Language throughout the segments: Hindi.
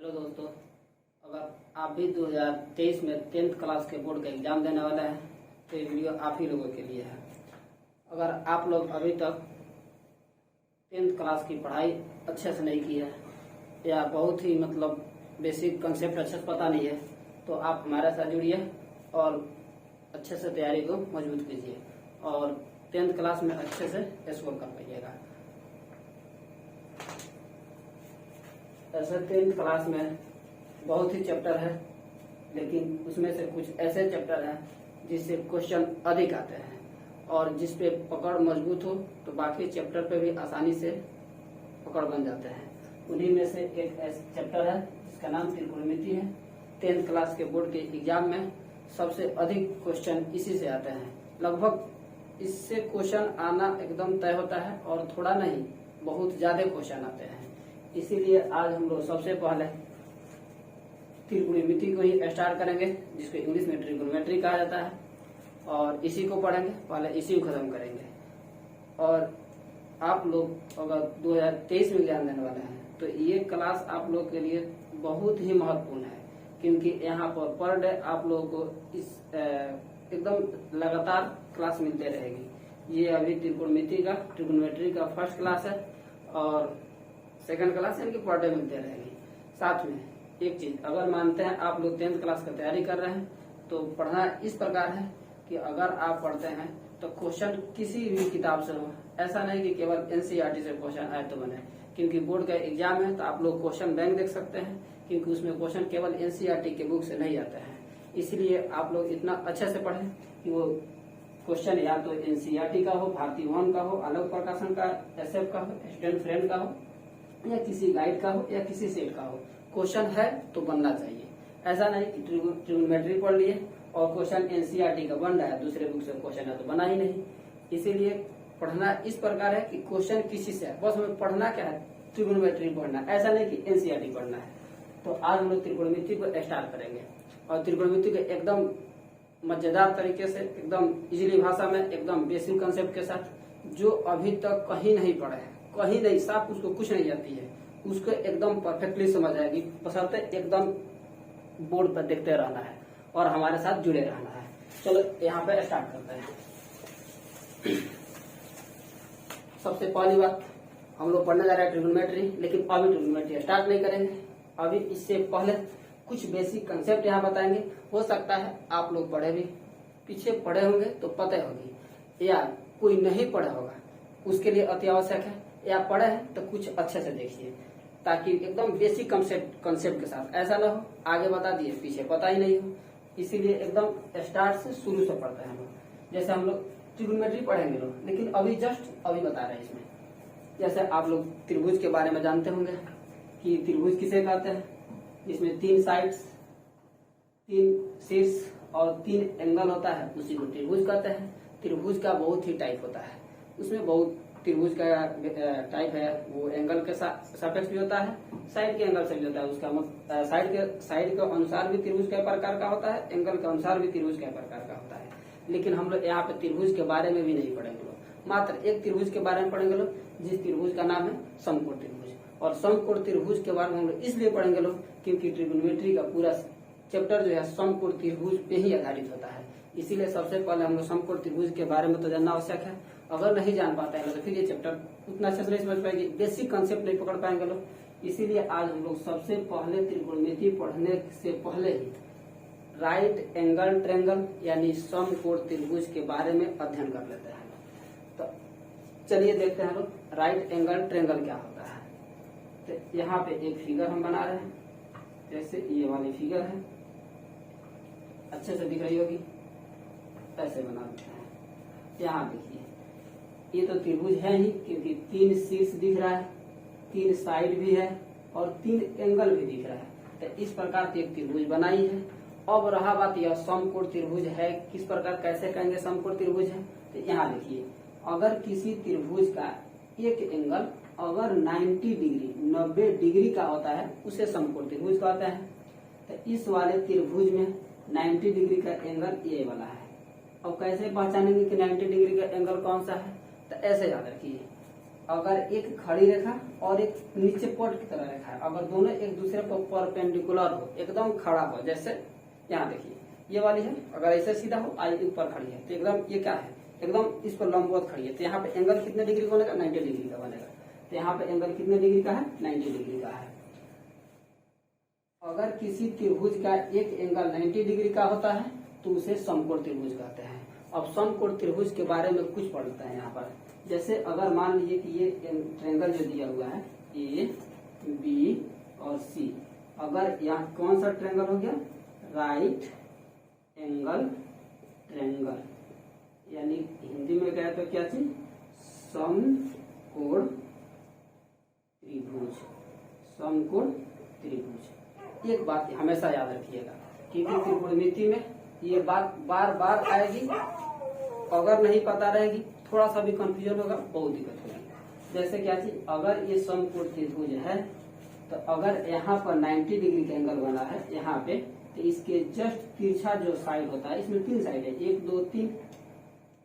हेलो दोस्तों, अगर आप भी 2023 में 10th क्लास के बोर्ड का एग्जाम देने वाला है तो ये वीडियो आप ही लोगों के लिए है। अगर आप लोग अभी तक 10th क्लास की पढ़ाई अच्छे से नहीं की है या बहुत ही बेसिक कंसेप्ट अच्छे से पता नहीं है तो आप हमारे साथ जुड़िए और अच्छे से तैयारी को मजबूत कीजिए और 10th क्लास में अच्छे से स्कोर कर पाइएगा। ऐसे 10th क्लास में बहुत ही चैप्टर है, लेकिन उसमें से कुछ ऐसे चैप्टर हैं जिससे क्वेश्चन अधिक आते हैं और जिस पे पकड़ मजबूत हो तो बाकी चैप्टर पे भी आसानी से पकड़ बन जाते हैं। उन्हीं में से एक चैप्टर है जिसका नाम त्रिकोणमिति है। 10th क्लास के बोर्ड के एग्जाम में सबसे अधिक क्वेश्चन इसी से आते हैं। लगभग इससे क्वेश्चन आना एकदम तय होता है और थोड़ा नहीं, बहुत ज्यादा क्वेश्चन आते हैं। इसीलिए आज हम लोग सबसे पहले त्रिकोणमिति को ही स्टार्ट करेंगे, जिसको इंग्लिश में ट्रिगोनोमेट्री कहा जाता है, और इसी को पढ़ेंगे। पहले इसी को खत्म करेंगे। और आप लोग अगर 2023 में एग्जाम देने वाले हैं तो ये क्लास आप लोग के लिए बहुत ही महत्वपूर्ण है, क्योंकि यहाँ पर डे आप लोगों को इस एकदम लगातार क्लास मिलते रहेगी। ये अभी ट्रिगोनोमेट्री का फर्स्ट क्लास है और सेकंड क्लास यानी कि पर डे मिलते रहेगी। साथ में एक चीज, अगर मानते हैं आप लोग 10th क्लास का तैयारी कर रहे हैं तो पढ़ना इस प्रकार है कि अगर आप पढ़ते हैं तो क्वेश्चन किसी भी किताब से हो, ऐसा नहीं कि केवल एनसीईआरटी से क्वेश्चन आए तो बने, क्योंकि बोर्ड का एग्जाम है तो आप लोग क्वेश्चन बैंक देख सकते हैं, क्योंकि उसमें क्वेश्चन केवल एनसीईआरटी के बुक से नहीं आते हैं। इसलिए आप लोग इतना अच्छे से पढ़ें कि वो क्वेश्चन या तो एनसीईआरटी का हो, भारतीय भवन का हो, आलोक प्रकाशन का, एसएफ का हो, स्टूडेंट फ्रेंड का हो, या किसी गाइड का हो या किसी सेट का हो, क्वेश्चन है तो बनना चाहिए। ऐसा नहीं कि ट्रिगोनोमेट्री पढ़ लिए और क्वेश्चन एनसीईआरटी का बन रहा है, दूसरे बुक से क्वेश्चन है तो बना ही नहीं। इसीलिए पढ़ना इस प्रकार है कि क्वेश्चन किसी से है, बस हमें पढ़ना क्या है, ट्रिगोनोमेट्री पढ़ना, ऐसा नहीं कि एनसीईआरटी पढ़ना है। तो आज हम लोग त्रिकोणमिति को स्टार्ट करेंगे और त्रिकोणमिति को एकदम मजेदार तरीके से, एकदम इजीली भाषा में, एकदम बेसिक कंसेप्ट के साथ, जो अभी तक कहीं नहीं पढ़े है, कहीं नहीं, साफ उसको कुछ नहीं आती है, उसको एकदम परफेक्टली समझ आएगी। बशर्ते एकदम बोर्ड पर देखते रहना है और हमारे साथ जुड़े रहना है। चलो यहाँ पे स्टार्ट करते हैं। सबसे पहली बात, हम लोग पढ़ने जा रहे हैं ट्रिगोनोमेट्री, लेकिन अभी ट्रिगोनोमेट्री स्टार्ट नहीं करेंगे। अभी इससे पहले कुछ बेसिक कंसेप्ट यहाँ बताएंगे। हो सकता है आप लोग पढ़े भी, पीछे पढ़े होंगे तो पता होगी, या कोई नहीं पढ़ा होगा, उसके लिए अति आवश्यक है, या पढ़े हैं तो कुछ अच्छे से देखिए, ताकि एकदम बेसिक कंसेप्ट के साथ, ऐसा ना हो आगे बता दिए पीछे पता ही नहीं हो। इसीलिए एकदम स्टार्ट से शुरू से पढ़ते हैं हम लोग। जैसे हम लोग ट्रिगोनोमेट्री पढ़ेंगे लोग, लेकिन अभी बता रहे हैं इसमें। जैसे आप लोग त्रिभुज के बारे में जानते होंगे कि त्रिभुज किसे कहते हैं, जिसमें 3 साइड्स, 3 शीर्ष और 3 एंगल होता है, उसी को त्रिभुज कहते हैं। त्रिभुज का बहुत ही टाइप होता है, उसमें बहुत त्रिभुज का टाइप है, वो एंगल के सापेक्ष भी होता है, साइड के एंगल से भी होता है। उसका साइड के अनुसार भी त्रिभुज कई प्रकार का होता है, एंगल के अनुसार भी त्रिभुज कई प्रकार का होता है। लेकिन हम लोग यहाँ पे त्रिभुज के बारे में भी नहीं पढ़ेंगे लोग, मात्र एक त्रिभुज के बारे में पढ़ेंगे लोग, जिस त्रिभुज का नाम है समकोण त्रिभुज। और समकोण त्रिभुज के बारे में हम लोग इसलिए पढ़ेंगे लोग क्योंकि ट्रिगोनोमेट्री का पूरा चैप्टर जो है समकोण त्रिभुज पे ही आधारित होता है। इसीलिए सबसे पहले हम लोग समकोण त्रिभुज के बारे में तो जानना आवश्यक है। अगर नहीं जान पाते हैं तो फिर ये चैप्टर उतना अच्छे से नहीं समझ पाएंगे, बेसिक कंसेप्ट नहीं पकड़ पाएंगे लोग। इसीलिए आज हम लोग सबसे पहले त्रिकोणमिति पढ़ने से पहले ही राइट एंगल ट्रायंगल यानी समकोण त्रिभुज के बारे में अध्ययन कर लेते हैं। तो चलिए देखते हैं लोग राइट एंगल ट्रायंगल क्या होता है। तो यहाँ पे एक फिगर हम बना रहे हैं, जैसे ये वाली फिगर है, अच्छे से दिख रही होगी, ऐसे बना देते हैं। यहाँ देखिए, ये तो त्रिभुज है ही, क्योंकि 3 शीर्ष दिख रहा है, 3 साइड भी है और 3 एंगल भी दिख रहा है। तो इस प्रकार की एक त्रिभुज बनाई है। अब रहा बात यह समकोण त्रिभुज है, किस प्रकार कैसे कहेंगे समकोण त्रिभुज है। तो यहाँ देखिए, अगर किसी त्रिभुज का एक एंगल अगर 90 डिग्री का होता है, उसे समकोण त्रिभुज कहते हैं। तो इस वाले त्रिभुज में 90 डिग्री का एंगल ये वाला है। अब कैसे पहचानेंगे कि 90 डिग्री का एंगल कौन सा है, तो ऐसे याद रखिए, अगर एक खड़ी रेखा और एक नीचे पट की तरह रेखा है, अगर दोनों एक दूसरे पर परपेंडिकुलर हो, एकदम खड़ा हो, जैसे यहाँ देखिए ये वाली है, अगर ऐसे सीधा हो, आई ऊपर खड़ी है, तो एकदम ये क्या है, एकदम इस पर लंबवत खड़ी है, तो यहाँ पे एंगल कितने डिग्री का बनेगा, 90 डिग्री का बनेगा। तो यहाँ पे एंगल कितने डिग्री का है, 90 डिग्री का है। अगर किसी त्रिभुज का एक एंगल 90 डिग्री का होता है तो उसे समकोण त्रिभुज कहते हैं। अब समकोण त्रिभुज के बारे में कुछ पढ़ते हैं यहाँ पर। जैसे अगर मान लीजिए कि ये ट्रायंगल जो दिया हुआ है ए बी और सी, अगर यहाँ कौन सा ट्रायंगल हो गया, राइट एंगल ट्रायंगल, यानी हिंदी में कहे तो क्या चीज, समकोण त्रिभुज, समकोण त्रिभुज। एक बात हमेशा याद रखिएगा क्योंकि त्रिकोणमिति में ये बात बार बार आएगी, अगर नहीं पता रहेगी, थोड़ा सा भी कंफ्यूजन होगा, बहुत दिक्कत होगी। जैसे क्या चीज, अगर ये समकोण त्रिभुज है तो अगर यहाँ पर 90 डिग्री का एंगल बना है यहाँ पे, तो इसके जस्ट तिरछा जो साइड होता है, इसमें 3 साइड है, 1 2 3,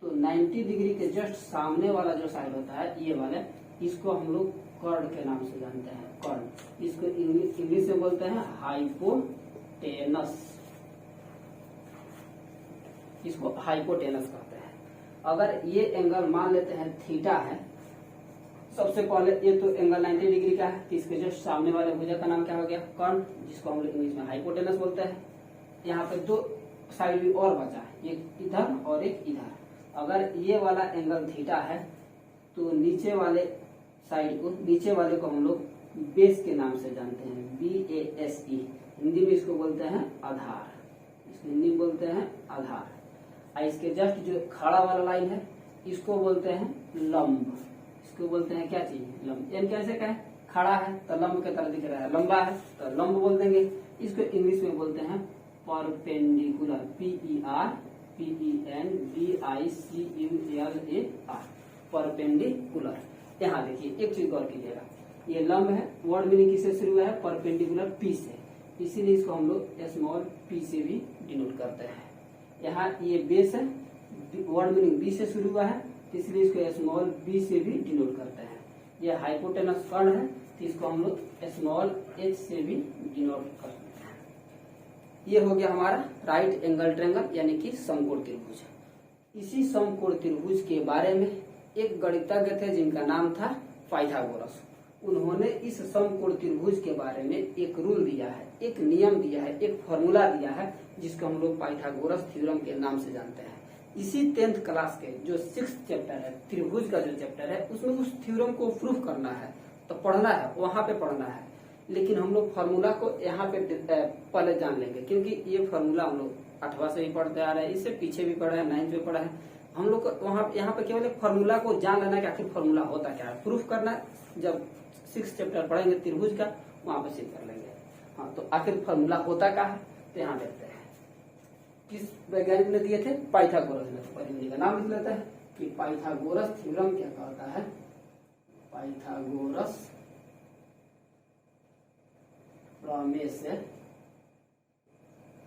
तो 90 डिग्री के जस्ट सामने वाला जो साइड होता है ये वाला, इसको हम लोग कर्ण के नाम से जानते हैं, कर्ण। इसको इंग्लिश में बोलते हैं हाइपोटेनस, इसको हाइपोटेनस कहते हैं। अगर ये एंगल मान लेते हैं थीटा है, सबसे पहले ये तो एंगल 90 डिग्री का है, तो इसके जस्ट सामने वाले भुजा का नाम क्या हो गया, कर्ण, जिसको हम लोग इंग्लिश में हाइपोटेनस बोलते हैं। यहाँ पे 2 साइड भी और बचा है, एक इधर और एक इधर। अगर ये वाला एंगल थीटा है तो नीचे वाले साइड को, नीचे वाले को हम लोग बेस के नाम से जानते हैं, BASE, हिंदी में इसको बोलते हैं आधार, इसको हिंदी में बोलते हैं आधार। और इसके जस्ट जो खड़ा वाला लाइन है इसको बोलते हैं लंब, इसको बोलते हैं क्या चीज, लंब। एम कैसे का है, खड़ा है तो लंब के तरह दिख रहा है, लंबा है तो लंब बोल देंगे। इसको इंग्लिश में बोलते हैं परपेंडिकुलर, PERPENDICULAR, परपेंडिकुलर। यहाँ देखिए एक चीज गौर कीजिएगा, ये लंब है, वर्ड मीनिंग किससे शुरू हुआ है, परपेंडिकुलर P से, इसीलिए इसको हम लोग स्मॉल p से भी डिनोट करते हैं। यहाँ ये बेस है, वर्ड मीनिंग B से शुरू हुआ है, इसलिए इसको स्मॉल b से भी डिनोट करते हैं। ये हाइपोटेनस कर्ण है, तो इसको हम लोग स्मॉल h से भी डिनोट करते हैं। ये हो गया हमारा राइट एंगल ट्रायंगल यानी कि समकोण त्रिभुज। इसी समकोण त्रिभुज के बारे में एक गणितज्ञ थे जिनका नाम था पाइथागोरस। उन्होंने इस समकोण त्रिभुज के बारे में एक रूल दिया है, एक नियम दिया है, एक फॉर्मूला दिया है, जिसको हम लोग पाइथागोरस थ्योरम के नाम से जानते हैं। इसी 10th क्लास के जो 6th चैप्टर है, त्रिभुज का जो चैप्टर है, उसमें उस थ्योरम को प्रूफ करना है, तो पढ़ना है, वहां पे पढ़ना है। लेकिन हम लोग फॉर्मूला को यहाँ पे पहले जान लेंगे, क्योंकि ये फॉर्मूला हम लोग 8वां से भी पढ़ते आ रहे हैं, इससे पीछे भी पढ़ा है, 9th में पढ़ा है। हम लोग वहाँ यहाँ पे केवल फॉर्मूला को जान लेना कि आखिर फॉर्मूला होता क्या है, प्रूफ करना है। जब 6th चैप्टर पढ़ेंगे त्रिभुज का, वहां पे सिद्ध कर लेंगे। हाँ, तो आखिर फॉर्मूला होता क्या है, तो यहाँ देखते हैं। किस वैज्ञानिक ने दिए थे, पाइथागोरस ने। परिमिति का नाम लिख लेता है कि पाइथागोरस थ्योरम क्या कहता है, पाइथागोरस प्रमेय से,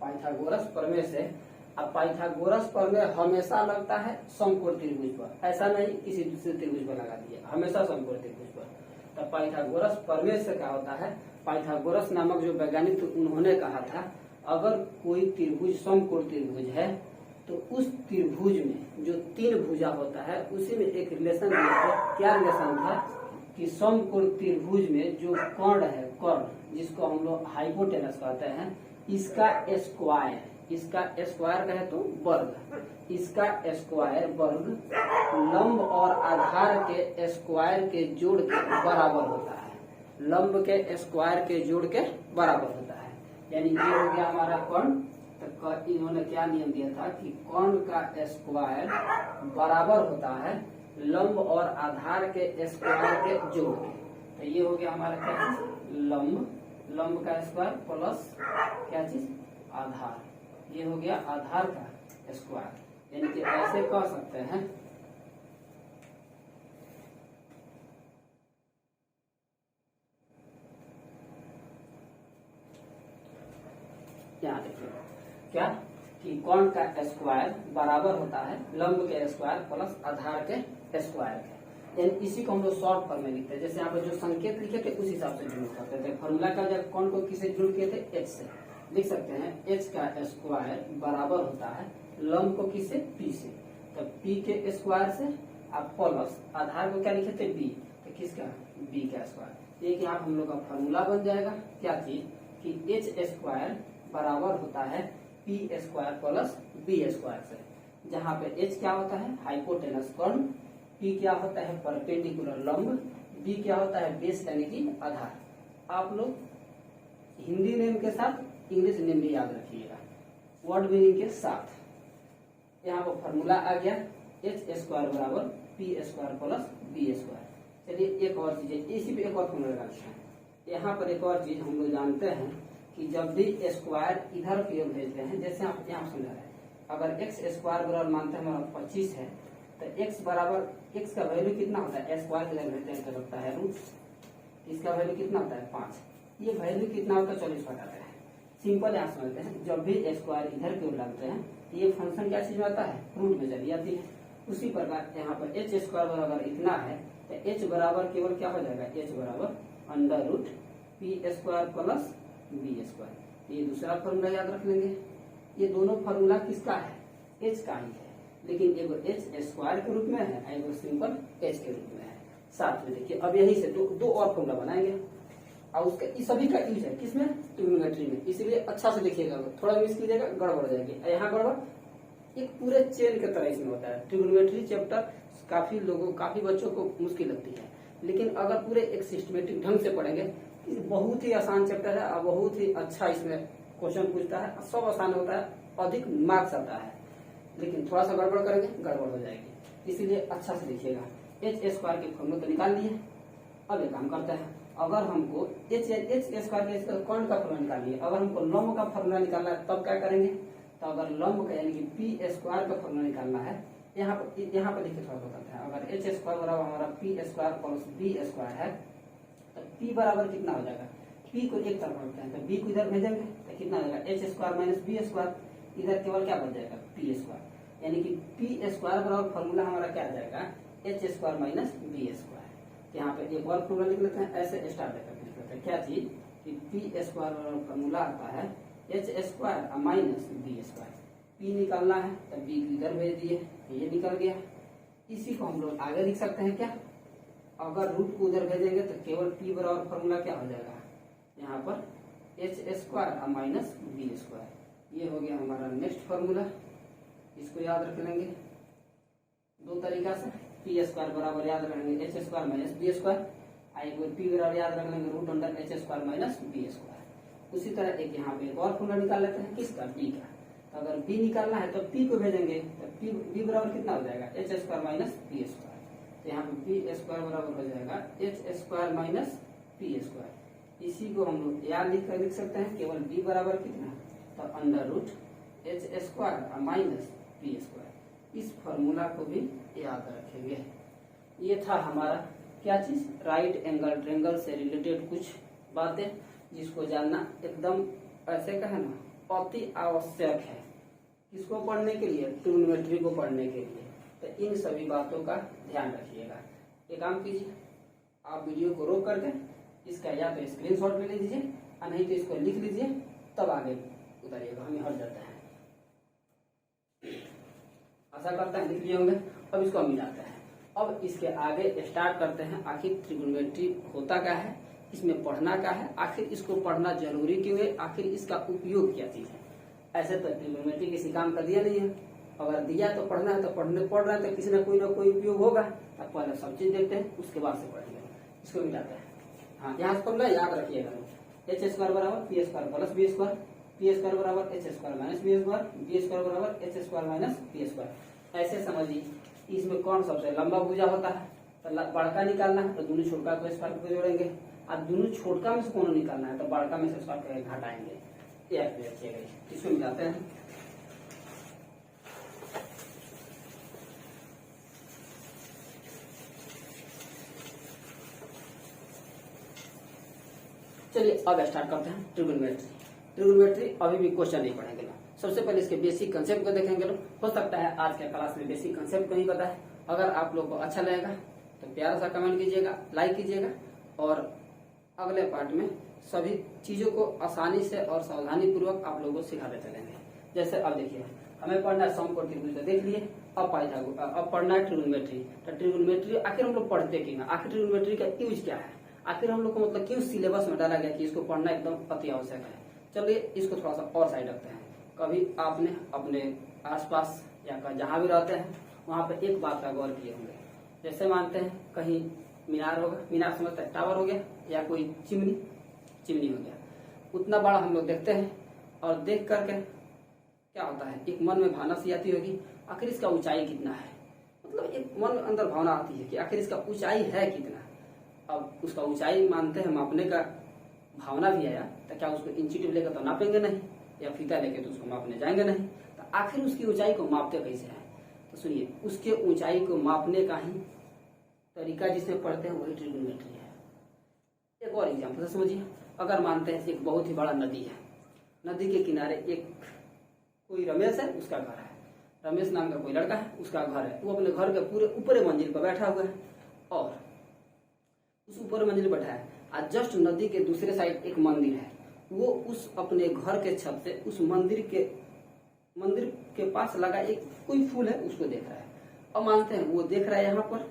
पाइथागोरस प्रमेय से। अब पाइथागोरस प्रमेय हमेशा लगता है समकोण त्रिभुज पर, ऐसा नहीं किसी दूसरे त्रिभुज पर लगा दिया, हमेशा समकोण त्रिभुज पर। तो पाइथागोरस प्रमेय से क्या होता है, पाइथागोरस नामक जो वैज्ञानिक थे उन्होंने कहा था, अगर कोई त्रिभुज समकोण त्रिभुज है तो उस त्रिभुज में जो 3 भुजा होता है उसी में एक रिलेशन दिया था। क्या रिलेशन था कि समकोण त्रिभुज में जो कर्ण है, कर्ण जिसको हम लोग हाइपोटेनस कहते हैं, इसका स्क्वायर, इसका स्क्वायर कहे तो वर्ग, इसका स्क्वायर वर्ग लंब और आधार के स्क्वायर के जोड़ के बराबर होता है, लंब के स्क्वायर के जोड़ के बराबर होता है। यानी ये हो गया हमारा कर्ण। तो इन्होंने क्या नियम दिया था कि कर्ण का स्क्वायर बराबर होता है लंब और आधार के स्क्वायर के जोड़ के। तो ये हो गया हमारा क्या चीज, लंब, लंब का स्क्वायर प्लस क्या चीज, आधार, ये हो गया आधार का स्क्वायर। यानी कि ऐसे कह सकते हैं, यहाँ देखिए क्या कि कर्ण का स्क्वायर बराबर होता है लंब के स्क्वायर प्लस आधार के स्क्वायर के। यानी इसी को हम लोग शॉर्ट फॉर्म में लिखते हैं। जैसे यहाँ पर जो संकेत लिखे थे उस हिसाब से डिनोट करते थे। फॉर्मूला का जब कौन को किसे डिनोट किए थे, एच से लिख सकते हैं। एच का स्क्वायर बराबर होता है लंब को किससे, पी से। तो पी के स्क्वायर से आप प्लस आधार को क्या लिखे थे, बी, तो किसका, बी का स्क्वायर। एक यहाँ हम लोग का फॉर्मूला बन जाएगा क्या चीज कि एच स्क्वायर बराबर होता है P square plus B square से, जहाँ पे एच क्या होता है हाइपोटेनस कर्ण, पी क्या होता है परपेंडिकुलर लंब, बी क्या होता है बेस यानी कि आधार। आप लोग हिंदी नेम के साथ इंग्लिश नेम भी याद रखिएगा वर्ड मीनिंग के साथ। यहाँ पर फॉर्मूला आ गया एच स्क्वायर बराबर P square plus B square. चलिए एक और चीज है, इसी पे एक और फॉर्मूला लगाते हैं। यहाँ पर एक और चीज हम लोग जानते हैं कि जब भी स्क्वायर इधर की ओर भेजते हैं, जैसे आप यहाँ समझा रहे हैं, अगर एक्स स्क्वायर बराबर मानते हैं हमारा 25 है, तो एक्स बराबर एक्स का वैल्यू कितना होता है, स्क्वायर के भेजते हैं तो लगता है रूट, इसका वैल्यू कितना होता है 5, ये वैल्यू कितना होता है 40 बताता है। सिंपल यहाँ समझते हैं, जब भी स्क्वायर इधर की ओर डालते हैं ये फंक्शन क्या चीज में आता है, रूट में चली जाती है। उसी प्रकार यहाँ पर एच स्क्वायर बराबर इतना है तो एच बराबर केवल क्या हो जाएगा, एच बराबर under root P square plus B square. ये दूसरा फॉर्मूला याद रख लेंगे। ये दोनों फॉर्मूला किसका है, एच का ही है, लेकिन एगो एच स्क्वायर के रूप में है, एगो सिंपल एच के रूप में है। साथ में देखिए अब यही से दो और फॉर्मूला बनाएंगे और उसका इस सभी का यूज है किसमें, ट्रिग्नोमेट्री में। इसलिए अच्छा से देखिएगा, थोड़ा मिस कीजिएगा गड़बड़ जाएगी। यहाँ गड़बड़ एक पूरे चेन के तरह इसमें होता है। ट्रिग्नोमेट्री चैप्टर काफी बच्चों को मुश्किल लगती है, लेकिन अगर पूरे एक सिस्टमेटिक ढंग से पढ़ेंगे, बहुत ही आसान चैप्टर है और बहुत ही अच्छा इसमें क्वेश्चन पूछता है, सब आसान होता है, अधिक मार्क्स आता है। लेकिन थोड़ा सा गड़बड़ करेंगे गड़बड़ हो जाएगी, इसीलिए अच्छा से देखिएगा। एच स्क्वायर के फॉर्मूला तो निकाल लिए। अब एक काम करते हैं, अगर हमको एच स्क्वायर के कौन का फॉर्मूला निकालिए, अगर हमको लंब का फॉर्मूला निकालना है तब क्या करेंगे, तो अगर लंब का यानी कि पी स्क्वायर का फॉर्मूला निकालना है, यहाँ पर देखिए थोड़ा बताते हैं। अगर एच स्क्वायर बराबर हमारा P square plus B square है तो पी बराबर कितना हो जाएगा, पी को एक तरफ रखते हैं तो बी को इधर भेजेंगे तो कितना हो जाएगा, H square minus B square, इधर केवल क्या बच जाएगा, पी स्क्वायर। यानी कि पी स्क्वायर बराबर फॉर्मूला हमारा क्या आ जाएगा, H square minus B square. यहाँ पे एक और फॉर्मूला लिख लेते हैं, ऐसे स्टार्ट लिख लेते हैं। क्या चीज कि पी स्क्वायर बराबर फॉर्मूला आता है H square minus B square. P निकालना है तो बी इधर भेज दिए, ये निकल गया। इसी को हम लोग आगे लिख सकते हैं क्या, अगर रूट को उधर भेजेंगे तो केवल पी बराबर फॉर्मूला क्या हो जाएगा, यहाँ पर H square minus B square. ये हो गया हमारा नेक्स्ट फॉर्मूला, इसको याद रख लेंगे दो तरीका से। पी स्क्वायर बराबर याद रखेंगे H square minus B square, P बराबर याद रख लेंगे root under H square minus B square. उसी तरह एक यहाँ पे एक और फॉर्मूला निकाल लेते हैं, किसका, बी का। तो अगर बी निकालना है तो पी को भेजेंगे तो बी बराबर कितना हो जाएगा, H square minus B square. तो यहाँ पे पी स्क्वायर बराबर हो जाएगा H square minus P square. इसी को हम लोग याद लिख सकते हैं, केवल बी बराबर कितना, तो under root H square minus P square. इस फॉर्मूला को भी याद रखेंगे। ये था हमारा क्या चीज, राइट एंगल ट्रायंगल से रिलेटेड कुछ बातें, जिसको जानना एकदम ऐसे का है ना अति आवश्यक है। किसको पढ़ने के लिए, ट्रिग्नोमेट्री को पढ़ने के लिए। तो इन सभी बातों का ध्यान रखिएगा। एक काम कीजिए, आप वीडियो को रोक करके इसका या तो स्क्रीनशॉट ले लीजिए और नहीं तो इसको लिख लीजिए, तब आगे उतारिएगा, हमें हट जाता है। आशा करता है लिख लिए होंगे। अब इसको हम मिलाते हैं। अब इसके आगे स्टार्ट करते हैं, आखिर ट्रिग्नोमेट्री होता क्या है, इसमें पढ़ना क्या है, आखिर इसको पढ़ना जरूरी क्यों है, आखिर इसका उपयोग क्या चीज है। ऐसे तो ट्रिग्नोमेट्री किसी काम का दिया नहीं है, अगर दिया तो पढ़ना है तो पढ़ रहे हैं तो किसी ना कोई उपयोग होगा। अब पहले सब चीज देखते हैं, उसके बाद से पढ़ेंगे। इसको मिलाते हैं। हाँ, यहाँ से याद रखिएगा, एच स्क्वायर बराबर P square plus B square, P square बराबर H square minus B square, B square बराबर H square minus P square. ऐसे समझिए, इसमें कौन सबसे लंबा भुजा होता है, तो बड़का निकालना है तो दोनों छोटका को स्क्वायर को जोड़ेंगे, और दोनों छोटका में से कौन निकालना है तो बड़का में से स्क्वायर घटाएंगे। इसको मिलाते हैं। चलिए अब स्टार्ट करते हैं ट्रिग्नोमेट्री। ट्रिग्नोमेट्री अभी भी क्वेश्चन नहीं पढ़ेंगे लोग, सबसे पहले इसके बेसिक कंसेप्ट को देखेंगे लोग। हो सकता है आज के क्लास में बेसिक कंसेप्ट को नहीं पता है। अगर आप लोग को अच्छा लगेगा तो प्यारा सा कमेंट कीजिएगा, लाइक कीजिएगा और अगले पार्ट में सभी चीजों को आसानी से और सावधानी पूर्वक आप लोगों को सिखाते चलेंगे। जैसे अब देखिए, हमें पढ़ना है समकोण त्रिभुज, देख लिए। अब पढ़ना है ट्रिगोनोमेट्री। तो ट्रिगोनोमेट्री आखिर हम लोग पढ़ते क्यों ना, आखिर ट्रिगोनोमेट्री का यूज क्या है, आखिर हम लोग को मतलब क्यों सिलेबस में डाला गया कि इसको पढ़ना एकदम अति आवश्यक है। चलिए इसको थोड़ा सा और साइड रखते हैं। कभी आपने अपने आसपास या जहाँ भी रहते हैं वहाँ पे एक बात का गौर किए होंगे, जैसे मानते हैं कहीं मीनार होगा, मीनार समझते हैं टावर हो गया, या कोई चिमनी हो गया, उतना बड़ा हम लोग देखते हैं और देख करके क्या होता है, एक मन में भावना सी आती होगी आखिर इसका ऊंचाई कितना है, मतलब एक मन में अंदर भावना आती है कि आखिर इसका ऊंचाई है कितना। अब उसका ऊंचाई मानते हैं मापने का भावना भी आया, तो क्या उसको इंची टेप लेकर तो नापेंगे नहीं, या फीता लेके तो उसको मापने जाएंगे नहीं, तो आखिर उसकी ऊंचाई को मापते कैसे हैं। तो सुनिए, उसके ऊंचाई को मापने का ही तरीका जिसमें पढ़ते हैं वही ट्रिगोनोमेट्री है। एक और एग्जाम्पल समझिए, अगर मानते हैं एक बहुत ही बड़ा नदी है, नदी के किनारे एक कोई रमेश है, उसका घर है, रमेश नाम का कोई लड़का है, उसका घर है, वो अपने घर के पूरे ऊपरी मंजिल पर बैठा हुआ है और उस ऊपर मंजिल बैठा है, आज जस्ट नदी के दूसरे साइड एक मंदिर है, वो उस अपने घर के छत से उस मंदिर के पास लगा एक कोई फूल है उसको देख रहा है। अब मानते हैं वो देख रहा है यहाँ पर,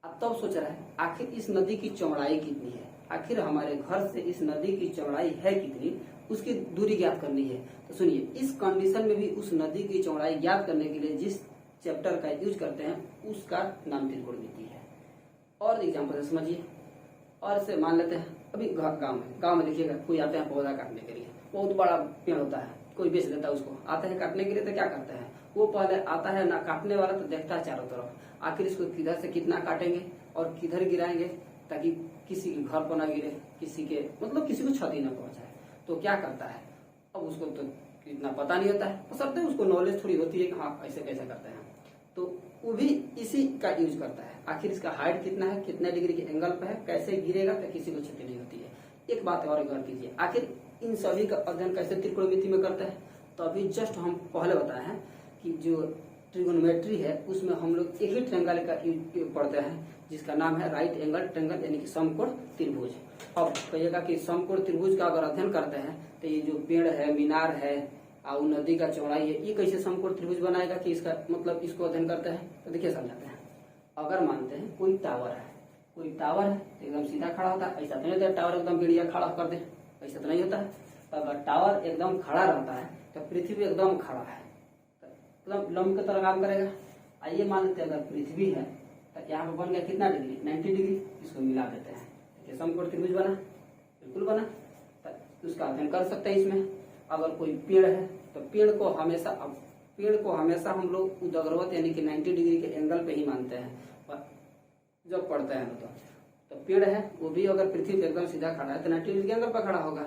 अब तब सोच रहा है आखिर इस नदी की चौड़ाई कितनी है, आखिर हमारे घर से इस नदी की चौड़ाई है कितनी, उसकी दूरी ज्ञात करनी है। तो सुनिए, इस कंडीशन में भी उस नदी की चौड़ाई ज्ञात करने के लिए जिस चैप्टर का यूज करते हैं उसका नाम त्रिकोणमिति है। और एग्जाम्पल समझिए, और से मान लेते हैं अभी गांव में देखिएगा कोई आते हैं पौधा काटने के लिए, बहुत बड़ा पेड़ होता है, कोई बेच देता है उसको, आते हैं काटने के लिए, तो क्या करते हैं वो पहले आता है ना काटने वाला, तो देखता है चारों तरफ आखिर इसको किधर से कितना काटेंगे और किधर गिराएंगे ताकि किसी के घर पर ना गिरे, किसी के मतलब किसी को क्षति न पहुंचाए। तो क्या करता है, अब उसको तो इतना पता नहीं होता है, बशर्ते उसको नॉलेज थोड़ी होती है कि हाँ ऐसे कैसे करते हैं, तो वो भी इसी का यूज करता है, आखिर इसका हाइट कितना है, कितने डिग्री के एंगल पे है, कैसे गिरेगा तो किसी को क्षति नहीं होती है। एक बात और गौर कीजिए, आखिर इन सभी का अध्ययन कैसे त्रिकोणमिति में करते हैं। तो अभी जस्ट हम पहले बताए हैं कि जो ट्रिगोनोमेट्री है उसमें हम लोग एक ही ट्रायंगल का पढ़ते हैं जिसका नाम है राइट एंगल ट्रायंगल, यानी कि समकोण त्रिभुज। अब कहिएगा कि समकोण त्रिभुज का अगर अध्ययन करते हैं तो ये जो पेड़ है, मीनार है और नदी का चौड़ाई है, ये कैसे समकोण त्रिभुज बनाएगा कि इसका मतलब इसको अध्ययन करते हैं। तो देखिए समझाते हैं, अगर मानते हैं कोई टावर है तो एकदम सीधा खड़ा होता है, ऐसा तो नहीं होता है टावर एकदम बढ़िया खड़ा कर दे, ऐसा तो नहीं होता है। तो अगर टावर एकदम खड़ा रहता है तो पृथ्वी एकदम खड़ा है, एकदम लंब की तरह काम करेगा। आइए मान लेते हैं अगर पृथ्वी है तो यहाँ पर बन गया कितना डिग्री, 90 डिग्री, इसको मिला देते हैं, देखिए समकोण त्रिभुज बना, बिल्कुल बना। तो उसका अध्ययन कर सकते हैं इसमें। अगर कोई पेड़ है तो पेड़ को हमेशा हम लोग उदग्रवत यानी कि 90 डिग्री के एंगल पे ही मानते हैं जब पढ़ते हैं। तो पेड़ है वो भी अगर पृथ्वी पे एकदम सीधा खड़ा है तो 90 डिग्री के एंगल पर खड़ा होगा।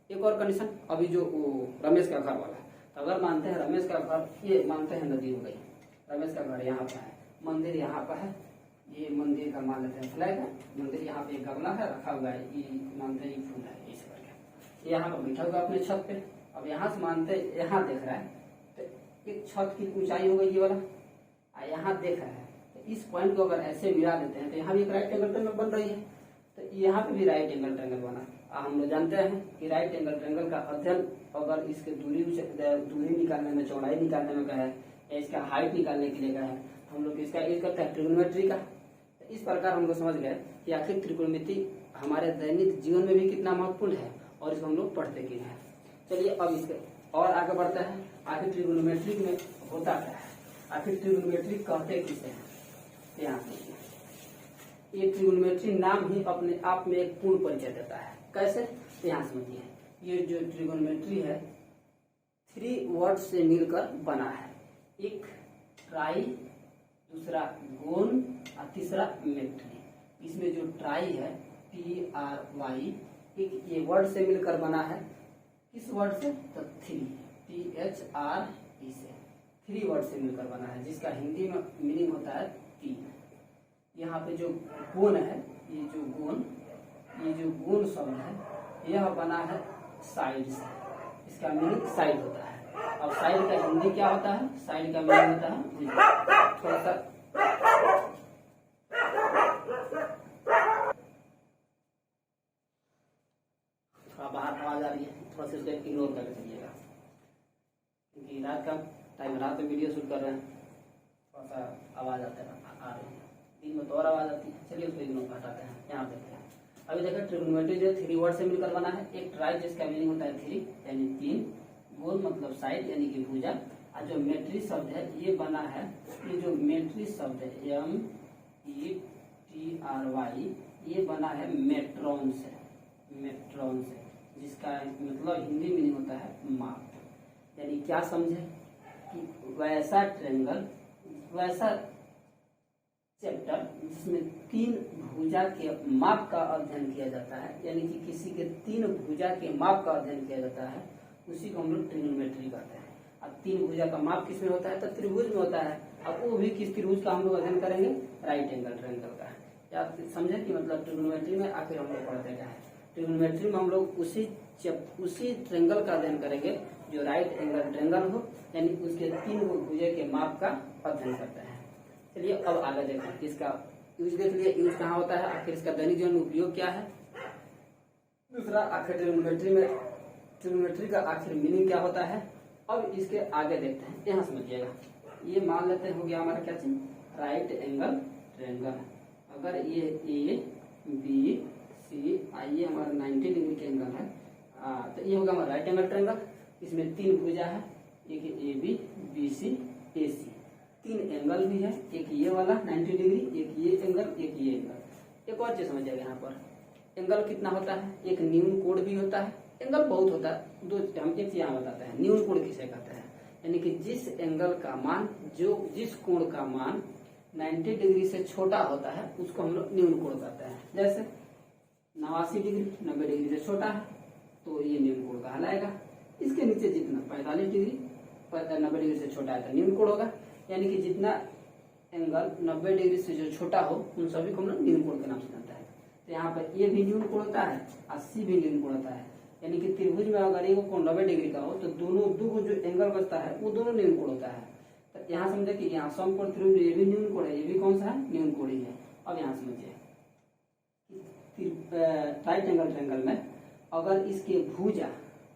एक और कंडीशन, अभी जो रमेश का घर वाला, तो अगर मानते हैं रमेश का घर, ये मानते हैं नदी हो गई, रमेश का घर यहाँ पर है, मंदिर यहाँ पर है, ये मंदिर का मान लेते हैं फ्लैग है, मंदिर यहाँ पे एक गमला है रखा हुआ है, ये मानते हैं फूल है, इस करके यहाँ पर बैठा हुआ अपने छत पे। अब यहाँ से मानते यहाँ देख रहा है तो एक छत की ऊंचाई हो गई ये वाला, यहाँ देख रहा है, तो इस पॉइंट को अगर ऐसे मिला देते हैं तो यहाँ भी एक राइट एंगल ट्रायंगल बन रही है, तो यहाँ पे भी राइट एंगल ट्रायंगल बना। हम लोग जानते हैं कि राइट एंगल ट्रायंगल का अध्ययन अगर इसके दूरी निकालने में, चौड़ाई निकालने में कहे या इसका हाइट निकालने के लिए कहे, हम लोग इसका यूज करते हैं ट्रिगोनोमेट्री का। तो इस प्रकार हम लोग समझ गए कि आखिर त्रिकोणमिति हमारे दैनिक जीवन में भी कितना महत्वपूर्ण है और इसको हम लोग पढ़ते क्यों हैं। चलिए अब इसके और आगे बढ़ते हैं, आखिर ट्रिगोनोमेट्री में होता क्या है, आखिर ट्रिगोनोमेट्री कहते किसे हैं। यहाँ ये ट्रिगोनोमेट्री नाम ही अपने आप में एक पूर्ण परिचय देता है। कैसे, यहाँ समझिए, ये जो ट्रिगोनोमेट्री है 3 वर्ड से मिलकर बना है, एक ट्राई, दूसरा गोन और तीसरा मेट्री। इसमें जो ट्राई है TRY, एक ये वर्ड से मिलकर बना है, किस वर्ड से, तो 3 THRE से, 3 वर्ड से मिलकर बना है, जिसका हिंदी में मीनिंग होता है 3। यहाँ पे जो गोन है, ये जो गोन शब्द है यह बना है साइड से, इसका मीनिंग साइड होता है। अब साइड का हिंदी क्या होता है, साइड का मीनिंग होता है, थोड़ा सा थोड़ा बाहर आवाज आ रही है, थोड़ा सा उसको इग्नोर करके चलिएगा, क्योंकि रात का टाइम, रात में वीडियो शूट कर रहे हैं, थोड़ा सा आवाज आ रही है, दिन में तो और आवाज आती है। चलिए उसको इग्नोर हटाते हैं। यहाँ देखते हैं, अभी देखो ट्रिग्नोमेट्री जो 3 वर्ड से मिलकर बना है। एक ट्राई जिसका मीनिंग होता है 3 यानी 3, गोल मतलब साइड यानी कि भुजा, और जो मेट्री शब्द है ये बना है, ये जो मेट्री शब्द है METRY ये बना है मेट्रॉन से, मेट्रॉन से, जिसका मतलब हिंदी मीनिंग होता है माप। यानी क्या समझे कि वैसा ट्रेंगल, वैसा चैप्टर जिसमें 3 भुजा के माप का अध्ययन किया जाता है, यानी कि किसी के 3 भुजा के माप का अध्ययन किया जाता है, उसी को हम लोग ट्रिग्नोमेट्री कहते हैं। अब 3 भुजा का माप किसमें होता है? तो त्रिभुज में होता है। अब वो भी किस त्रिभुज का हम लोग अध्ययन करेंगे? राइट एंगल ट्रायंगल का। क्या समझे कि मतलब ट्रिग्नोमेट्री में आखिर हम लोग पढ़ते क्या है? ट्रिग्नोमेट्री में हम लोग उसी ट्रायंगल का अध्ययन करेंगे जो राइट एंगल ट्रायंगल हो, यानी उसके 3 भुजा के माप का अध्ययन करते हैं। चलिए अब आगे देखते हैं, इसका यूज देख लिए, यूज कहाँ होता है, आखिर इसका दैनिक जीवन में उपयोग क्या है। दूसरा, आखिर ट्रिग्नोमेट्री का आखिर मीनिंग क्या होता है। अब इसके आगे देखते हैं, यहाँ समझिएगा। ये मान लेते हैं हो गया हमारा क्या चीज, राइट एंगल ट्रायंगल। अगर ये ABC ये हमारा 90 डिग्री के एंगल है, तो ये होगा हमारा राइट एंगल ट्रायंगल। इसमें 3 भुजा है, एक AB BC AC, 3 एंगल भी है, एक ये वाला 90 डिग्री, एक ये एंगल, एक ये एंगल। एक और चीज समझिएगा, यहाँ पर एंगल कितना होता है, एक न्यून कोण भी होता है, एंगल बहुत होता है। दो हम एक चीज यहाँ बताते हैं, न्यून कोण किसे कहते हैं, यानी कि जिस एंगल का मान, जिस कोण का मान 90 डिग्री से छोटा होता है उसको हम लोग न्यून कोण कहते हैं। जैसे 89 डिग्री 90 डिग्री से छोटा है तो ये न्यून कोण कहलाएगा। इसके नीचे जितना 45 डिग्री 90 डिग्री से छोटा है तो न्यून कोण होगा। यानी कि जितना एंगल 90 डिग्री से जो छोटा हो उन सभी को हम लोग न्यून कोण के नाम से जानते हैं। तो यहाँ पर ये भी न्यून कोण होता है और C भी न्यून कोण होता है। यानी कि त्रिभुज में अगर एक कोण 90 डिग्री का हो तो दोनों दो जो एंगल बचता है वो दोनों न्यून कोण होता है। तो यहाँ समझे कि यहाँ समकोण त्रिभुज ये भी न्यून कोण है, ये भी कौन सा है, न्यून कोण ही है। अब यहाँ समझिए राइट एंगल ट्रायंगल में अगर इसके भुजा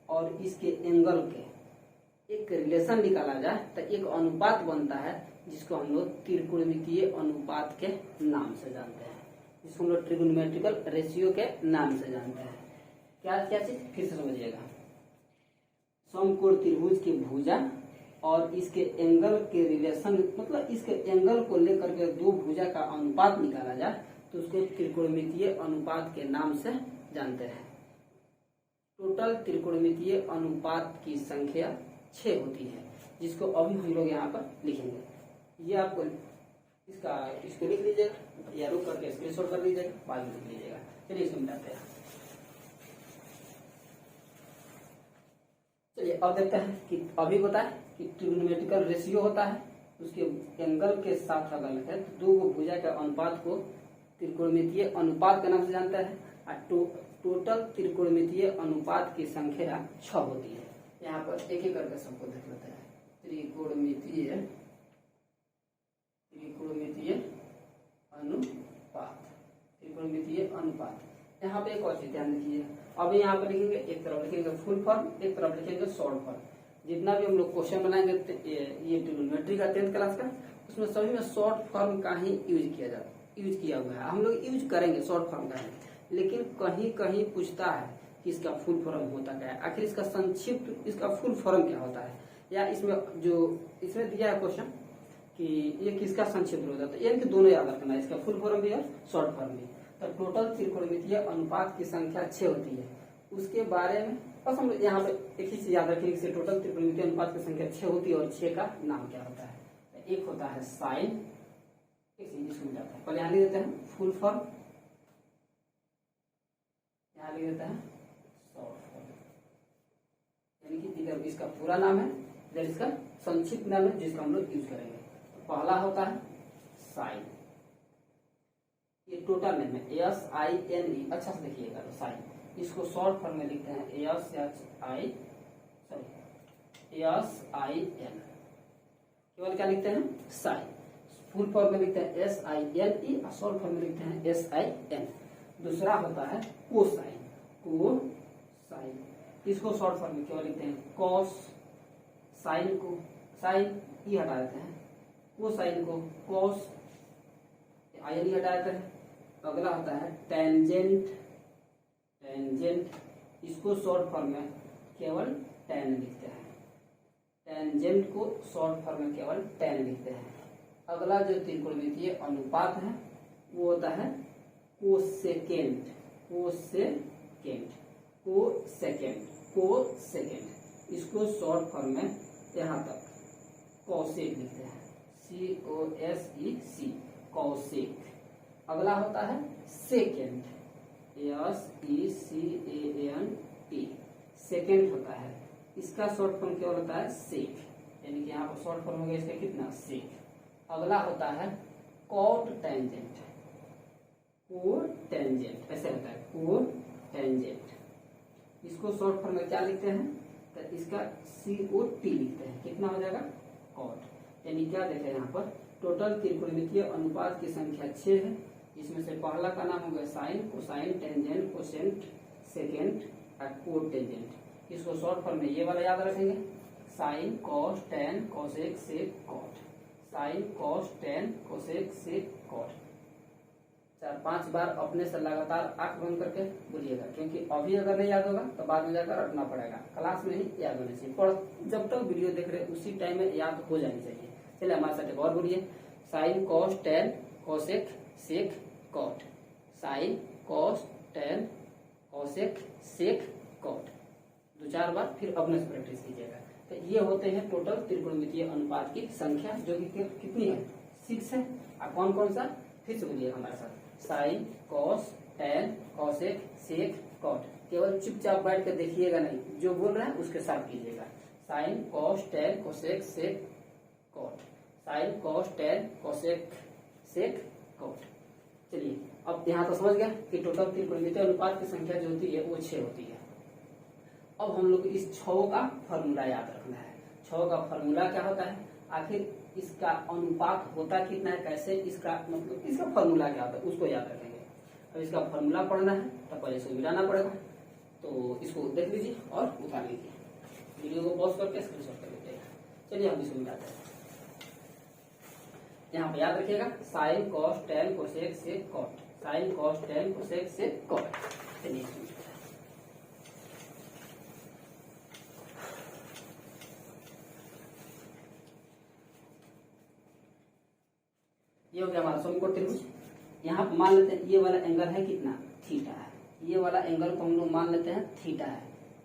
और इसके एंगल के एक रिलेशन निकाला जाए तो एक अनुपात बनता है जिसको हम लोग त्रिकोणमितीय अनुपात के नाम से जानते हैं, जिसको हम लोग ट्रिगोनोमेट्रिकल रेशियो के नाम से जानते हैं। क्या क्या चीज फिर से समझिएगा, समकोण त्रिभुज की भुजा और इसके एंगल के रिलेशन, मतलब इसके एंगल को लेकर के 2 भुजा का अनुपात निकाला जाए तो उसको त्रिकोणमितीय अनुपात के नाम से जानते हैं। टोटल त्रिकोणमितीय अनुपात की संख्या 6 होती है, जिसको अभी हम लोग यहाँ पर लिखेंगे। ये आपको इसको लिख लीजिएगा या रुक करके स्क्रीनशॉट कर लीजिएगा, बाद में लिख लीजिएगा। चलिए इसको मिटाते हैं। चलिए अब देखते हैं कि अभी होता है कि ट्रिगोनोमेट्रिकल रेशियो होता है, उसके एंगल के साथ अगर है तो 2 भुजा के अनुपात को त्रिकोणमितीय अनुपात के नाम से जानता है। और टोटल त्रिकोणमितीय अनुपात की संख्या 6 होती है। यहाँ पर एक एक करके सबको देख लेते हैं। त्रिकोणमितीय अनुपात, त्रिकोणमितीय अनुपात। यहाँ पे एक और चीज ध्यान रखिए, अभी यहाँ पर लिखेंगे, एक तरफ लिखेंगे फुल फॉर्म, एक तरफ लिखेंगे शॉर्ट फॉर्म। जितना भी हम लोग क्वेश्चन बनाएंगे ये ट्रिगोनोमेट्री का 10th क्लास का, उसमें सभी में शॉर्ट फॉर्म का ही यूज किया हुआ है। हम लोग यूज करेंगे शॉर्ट फॉर्म का ही, लेकिन कहीं कहीं पूछता है कि इसका फुल फॉर्म होता क्या है, आखिर इसका संक्षिप्त, इसका फुल फॉर्म क्या होता है, या इसमें जो इसमें दिया है क्वेश्चन कि ये किसका संक्षिप्त होता है, तो यानी कि दोनों याद रखना है, इसका फुल फॉर्म भी और शॉर्ट फॉर्म भी। तो टोटल त्रिकोणमितीय अनुपात की संख्या 6 होती है। उसके बारे में बस हम यहाँ पे एक ही चीज याद रखेंगे कि टोटल त्रिकोणमितीय अनुपात की संख्या 6 होती है और 6 का नाम क्या होता है। एक होता है साइन, एक इसमें जाता है, पहले यहाँ लिख देते हैं फुल फॉर्म, यहाँ लिख देते हैं शॉर्ट फॉर्म, यानी कि इधर इसका पूरा नाम है, इधर इसका संक्षिप्त नाम है जिसका हम लोग यूज करेंगे। तो पहला होता है साइन, ये टोटल नेम है SINE, अच्छा से देखिएगा तो साइन, इसको शॉर्ट फॉर्म में लिखते हैं SIN, केवल क्या लिखते हैं साइन। फुल फॉर्म में लिखते हैं SINE और शॉर्ट फॉर्म में लिखते हैं SIN। दूसरा होता है कोसाइन, कोसाइन साइन, इसको शॉर्ट फॉर्म में क्या लिखते हैं, कॉस। साइन को साइन ई हटा देते हैं, को साइन को कॉस, आयन हटा देते हैं। अगला होता है टेंजेंट। टेंजेंट इसको शॉर्ट फॉर्म में केवल टेन लिखते हैं। टेंजेंट को शॉर्ट फॉर्म में केवल टेन लिखते हैं। अगला जो त्रिकोणमितीय अनुपात है वो होता है कोसेकेंट। कोसेकेंट कोसेकेंट कोसेकेंट इसको शॉर्ट फॉर्म में यहाँ तक कौसेक लिखते हैं, COSEC कौसेक। अगला होता है सेकेंड, SECANT सेकेंड होता है। इसका शॉर्ट फॉर्म क्या होता है, सेक, यानी कि यहाँ पर शॉर्ट फॉर्म हो गया इसका कितना, सेक। अगला होता है कॉट टेंजेंट। कोटेंजेंट ऐसे होता है, कोटेंजेंट। इसको शॉर्ट फॉर्म में क्या लिखते हैं, तो इसका COT लिखते हैं। कितना हो जाएगा, कॉट। यानी क्या देखें यहाँ पर, टोटल त्रिकोणमितीय अनुपात की संख्या 6 है। इसमें से पहला का नाम हो गया sine, cosine, tangent, cosecant, second और कोटेंजेंट। इसको शॉर्ट फॉर्म में ये वाला याद रखेंगे, sine cos tan cosec sec cot. Sine cos tan cosec sec cot. 4-5 बार अपने से लगातार आंख बंद करके बोलिएगा, क्योंकि अभी अगर नहीं याद होगा तो बाद में जाकर रटना पड़ेगा। क्लास में ही याद होना चाहिए, पर जब तक वीडियो देख रहे उसी टाइम में याद हो जानी चाहिए। चलिए हमारे साथ एक और बोलिए, sine cos tan cosec sec cot. Sine cos tan cosec sec cot. 2-4 बार फिर अपने से प्रैक्टिस कीजिएगा। तो ये होते हैं टोटल त्रिकोणमितीय अनुपात की संख्या, जो कि कितनी है, 6 है। और कौन कौन सा, फिर से बोलिए हमारे साथ, sine cos tan cosec sec cot. केवल चुपचाप बैठ कर देखिएगा नहीं, जो बोल रहे हैं उसके साथ कीजिएगा। Sine cos tan cosec sec cot. Sine cos tan cosec sec cot. चलिए अब यहाँ तो समझ गया कि टोटल त्रिकोणमितीय अनुपात की संख्या जो होती है वो 6 होती है। अब हम लोग इस 6 का फॉर्मूला याद रखना है। 6 का फॉर्मूला क्या होता है, आखिर इसका अनुपात होता कितना है, कैसे, इसका मतलब इसका फॉर्मूला क्या होता है उसको याद रखेंगे। अब इसका फॉर्मूला पढ़ना है तो पहले इसको मिलाना पड़ेगा। तो इसको देख लीजिए और उतार लीजिए, वीडियो को पॉज करके स्क्रीनशॉट कर लीजिएगा। चलिए हम इसको मिलाते हैं। यहाँ पे याद रखिएगा, sine cos tan cosec sec cot. Sine cos tan cosec sec cot. चलिए ये हो गया हमारा समकोण त्रिभुज। यहाँ मान लेते हैं ये वाला एंगल है कितना, थीटा है। ये वाला एंगल को हम लोग मान लेते हैं थीटा है।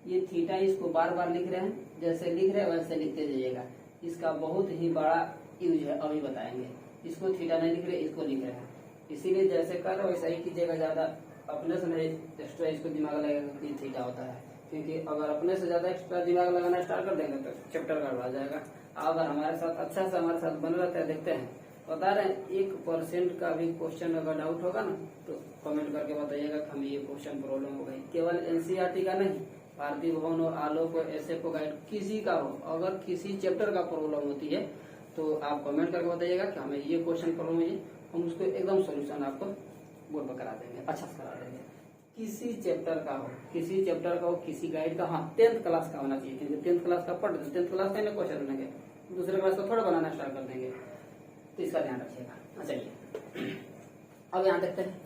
ये थीटा, इसको बार बार लिख रहे हैं, जैसे लिख रहे हैं वैसे लिखते जाइएगा। इसका बहुत ही बड़ा यूज है, अभी बताएंगे। इसको थीटा नहीं लिख रहे, इसको लिख रहे हैं, इसीलिए जैसे कर रहे हो वैसा ही कीजिएगा। ज्यादा अपने से नहीं एक्स्ट्रा इसको दिमाग लगाएगा कि थीटा होता है, क्योंकि अगर अपने से ज्यादा एक्स्ट्रा दिमाग लगाना स्टार्ट कर देंगे तो चैप्टर गड़बड़ा जाएगा। अगर हमारे साथ अच्छा से हमारे साथ बन रहता है, देखते हैं, बता रहे हैं 1% का भी क्वेश्चन अगर डाउट होगा ना तो कमेंट करके बताइएगा कि हमें ये क्वेश्चन प्रॉब्लम हो गई। केवल एनसीईआरटी का नहीं, भारतीय भवन हो, आलोक हो, एसएफ गाइड, किसी का हो, अगर किसी चैप्टर का प्रॉब्लम होती है तो आप कमेंट करके बताइएगा कि हमें ये क्वेश्चन प्रॉब्लम है, हम उसको एकदम सोल्यूशन आपको बोर्ड पर करा देंगे, अच्छा से करा देंगे। किसी चैप्टर का हो, किसी चैप्टर का हो, किसी गाइड का, हाँ 10th क्लास का होना चाहिए, क्योंकि 10th क्लास का पढ़ 10th क्लास का क्वेश्चन बनेंगे, दूसरे क्लास का थोड़ा बनाना स्टार्ट कर देंगे, तो इसका ध्यान रखिएगा। चलिए अब यहाँ देखते हैं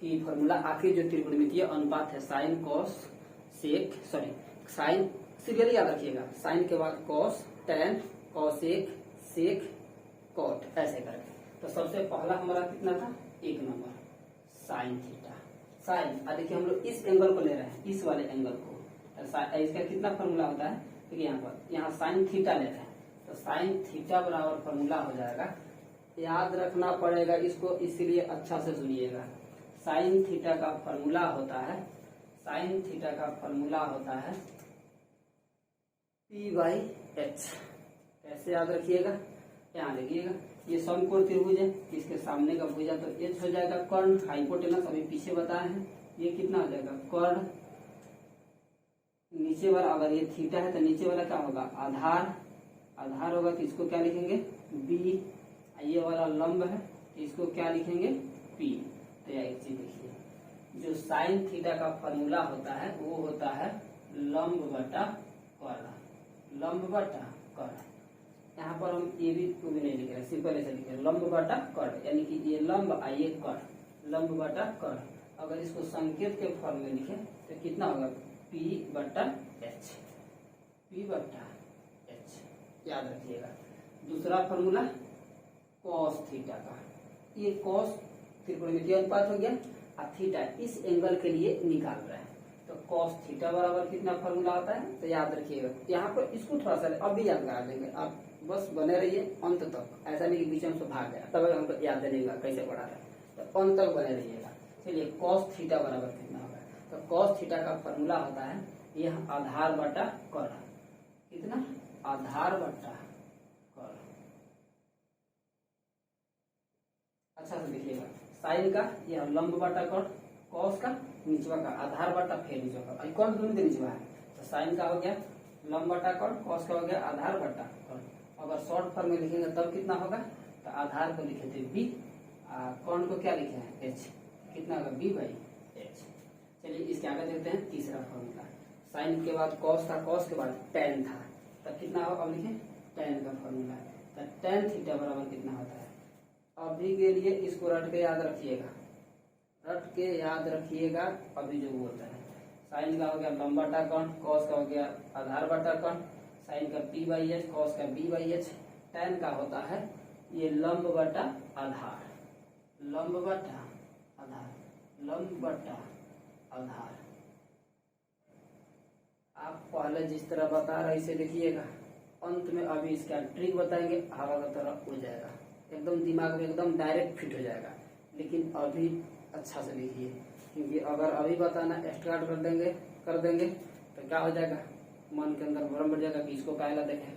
कि फॉर्मूला, आखिर जो त्रिकोणमितीय अनुपात है, sine cos sec, sine serial याद रखिएगा, साइन के बाद cos tan cosec sec cot, ऐसे करके। तो सबसे पहला हमारा कितना था, 1 नंबर साइन थीटा। साइन, देखिए हम लोग इस एंगल को ले रहे हैं, इस वाले एंगल को, तो इसका कितना फॉर्मूला होता है, देखिए यहाँ पर, यहाँ साइन थीटा ले रहे हैं, तो साइन थीटा बराबर फॉर्मूला हो जाएगा, याद रखना पड़ेगा इसको, इसीलिए अच्छा से सुनिएगा। साइन थीटा का फॉर्मूला होता है, साइन थीटा का फॉर्मूला होता है P/H। कैसे याद रखिएगा, यहाँ देखिएगा, ये समकोण त्रिभुज है, इसके सामने का भुजा तो H हो जाएगा, कर्ण हाइपोटेनस अभी पीछे बताए हैं, ये कितना हो जाएगा, कर्ण। नीचे वाला, अगर ये थीटा है तो नीचे वाला क्या होगा, आधार। आधार होगा तो इसको क्या लिखेंगे, B। ये वाला लंब है, इसको क्या लिखेंगे, P। तो एक चीज देखिए, जो साइन थीटा का फॉर्मूला होता है वो होता है लंब बटा कर्ण, लंब बटा कर्ण। यहाँ पर हम ये भी वो भी नहीं लिख रहे, सिंपल ऐसे लिख रहे लंब बटा कर्ण, यानी कि ये लंब और ये कर्ण, लंब बटा कर्ण। अगर इसको संकेत के फॉर्म में लिखे तो कितना होगा, P बटा H, P बटा H, याद रखिएगा। दूसरा फॉर्मूला कॉस थीटा का, ये कॉस त्रिकोणमितीय अनुपात हो गया और थीटा इस एंगल के लिए निकाल रहे हैं, तो कॉस थीटा बराबर कितना फॉर्मूला होता है, तो याद रखिएगा। यहाँ पर इसको थोड़ा सा अब भी याद करा देंगे, आप बस बने रहिए अंत तक, ऐसा नहीं कि बीच में से भाग गया तब हमको याद नहीं होगा कैसे पढ़ा रहे हैं, तो अंत तक बने रहिएगा। चलिए कॉस थीटा बराबर कितना होगा, तो कॉस थीटा का फॉर्मूला होता है यह आधार बटा कर्ण, कितना आधार बटा कर्ण। अच्छा से देखिएगा, साइन का यह लंब बटा कर्ण, कॉस का निचवा का आधार बटा फिर निचवा का, कौन दोनों के निचवा है, तो साइन का हो गया लंब बटा कर्ण, कॉस का हो गया आधार बटा कर्ण। अगर शॉर्ट फॉर्म में लिखेंगे तब कितना होगा, तो आधार को लिखे थे b, कर्ण को क्या लिखे हैं h, कितना होगा b बाई h। चलिए इसके आगे देखते हैं तीसरा फॉर्मूला, साइन के बाद कॉस था, कॉस के बाद tan था, तब कितना होगा, अब लिखें tan का फॉर्मूला, तो tan थीटा बराबर कितना होता है। अभी के लिए इसको रट के याद रखिएगा, रट के याद रखिएगा। अभी जो बोलता है साइन का हो गया लंब बटा कर्ण, कॉस का हो गया आधार बटा कर्ण, साइन का P बाई एच, कॉस का B बाई एच, tan का होता है ये लंब बटा आधार, लंब बटा आधार, लंब बटा आधार। आप पहले जिस तरह बता रहे इसे लिखिएगा, अंत में अभी इसका ट्रिक बताएंगे, हवा का तरह हो जाएगा, एकदम दिमाग में एकदम डायरेक्ट फिट हो जाएगा। लेकिन अभी अच्छा से लिखिए, क्योंकि अगर अभी बताना स्टार्ट कर देंगे तो क्या हो जाएगा, मन के अंदर भ्रम बढ़ जाएगा कि इसको कायला देखें,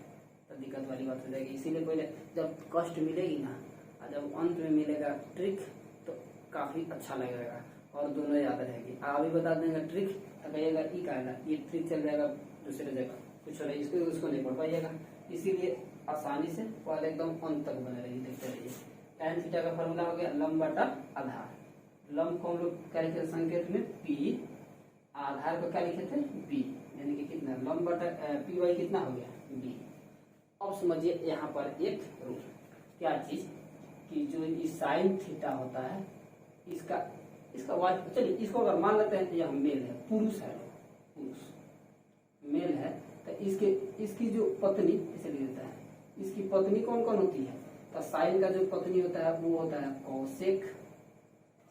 तो दिक्कत वाली बात हो जाएगी। इसीलिए पहले जब कष्ट मिलेगी ना और जब अंत में मिलेगा ट्रिक तो काफी अच्छा लगेगा और दोनों याद रहेगी। अभी बता देंगे ट्रिक तो कहिएगा ई कायला, ये ट्रिक चल जाएगा दूसरे जगह, कुछ हो इसको उसको नहीं पढ़ पाइएगा। इसीलिए आसानी से पहले एकदम अंत तक बने रहिए, देखते रहिए। tan थीटा का फॉर्मूला हो गया लंब बटा आधार, लंब को हम लोग क्या लिखे थे संकेत में P, आधार को क्या लिखे थे B, यानी कि कितना लंब बटा P बाई कितना हो गया B। अब समझिए यहाँ पर एक रूल, क्या चीज कि जो साइन थीटा होता है इसका वाच, चलिए इसको अगर मान लेते हैं तो यह मेल है, पुरुष है, पुरुष मेल है, तो इसकी जो पत्नी इसे लिख देता है, इसकी पत्नी कौन कौन होती है, तो साइन का जो पत्नी होता है वो होता है कौशिक,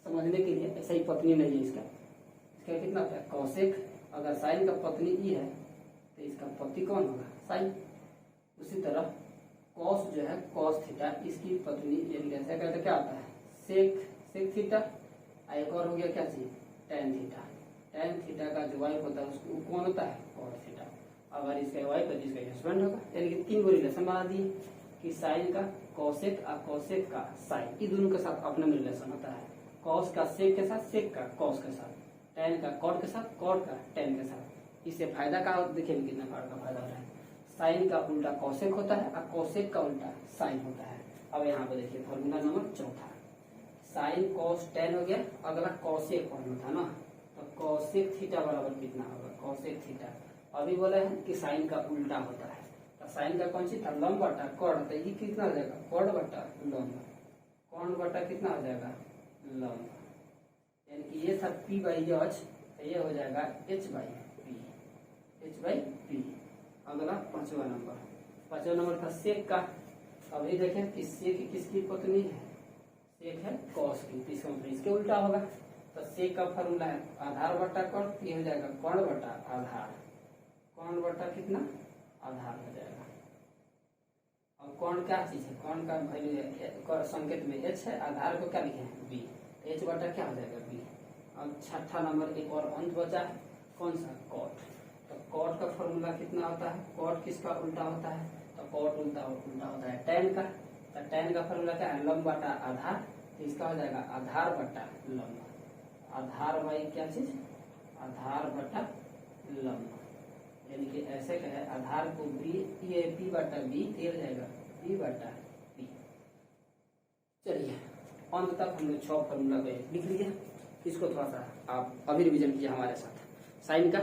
समझने के लिए ऐसा ही पत्नी नहीं है इसका कितना होता है कौशिक। अगर साइन का पत्नी ई है तो इसका पति कौन होगा साइन। उसी तरह कॉस जो है कॉस थीटा, इसकी पत्नी यानी कैसे कहते क्या होता है सेक थीटा। एक और हो गया क्या चीज tan थीटा, tan थीटा का जो वाइफ होता है उसको कौन होता है cos थीटा। अगर इसका वाइफ है तो इसका हस्बैंड होगा, यानी कि तीन गो रिलेशन बना दिए कि साइन का कॉसेक और कॉसेक का साइन, ये दोनों के साथ अपने में रिलेशन होता है, कॉस का सेक के साथ, सेक का कॉस के साथ, tan का कॉट के साथ, कॉट का tan के साथ। इससे फायदा का देखिए कितना का फायदा होता है, साइन का उल्टा कॉसेक होता है और कॉसेक का उल्टा साइन होता है। अब यहाँ पे देखिए फॉर्मूला नंबर चौथा, साइन कॉस tan हो गया, अगला कॉसेक फॉर्मूला था ना, तो कॉसेक थीटा बराबर कितना होगा कॉसेक थीटा। अभी बोले हैं कि साइन का उल्टा होता है, तो साइन का कौन सी था लंब बटा कर्ण, तो ये कितना हो जाएगा कर्ण बटा लंब, कर्ण बटा कितना हो जाएगा लंब, यानी कि ये था P बाई एच, तो ये हो जाएगा H बाई P। अगला पांचवा नंबर था सेक का। अभी देखें कि सेक किसकी पत्नी है, सेक है कॉस की, इसका मतलब इसके उल्टा होगा, तो सेक का फॉर्मूला है आधार बटा कर्ण, ये हो जाएगा कर्ण बटा आधार, कर्ण बटा कितना आधार हो जाएगा। अब कर्ण क्या चीज है, कर्ण का वैल्यू संकेत में h है, आधार को क्या लिखे हैं b, h बटा क्या हो जाएगा b। अब छठा नंबर एक और अंत बचा है, कौन सा कॉट, तो कॉट का फॉर्मूला कितना होता है, कॉट किसका उल्टा होता है, तो कॉट उल्टा होता है tan का, तो tan का फॉर्मूला क्या है लंब बटा आधार, तो इसका हो जाएगा आधार बटा लंब, आधार बाई क्या चीज आधार बटा लंब, यानी कि ऐसे कहे आधार को ये P बटा B हो जाएगा B बटा B। चलिए अंत तक हमने 6 फॉर्मूला पे लिख लिया, इसको थोड़ा सा आप अभी रिवीजन कीजिए हमारे साथ। साइन का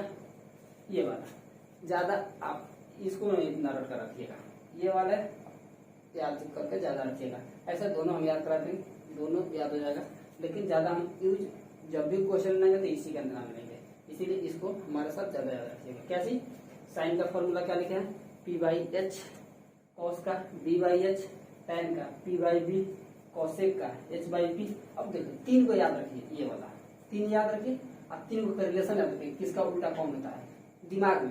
ये वाला ज्यादा आप इसको इतना नोट कर रखिएगा, ये वाला याद करके ज्यादा रखिएगा। ऐसे दोनों हम याद कराते हैं, दोनों याद हो जाएगा, लेकिन ज्यादा हम यूज जब भी क्वेश्चन लेंगे तो इसी के अंदर नाम लेंगे, इसीलिए इसको हमारे साथ ज्यादा याद रखिएगा। क्या चीज, साइन का फॉर्मूला क्या लिखे हैं, पी बाई एच, कॉस का बी बाई एच, टेन का पी बाई बी, कॉसेक का एच बाई पी। अब देखो तीन को याद रखिए, ये वाला तीन याद रखिए, अब तीन को रिलेशन याद रखिए, किसका उल्टा कौन होता है दिमाग में।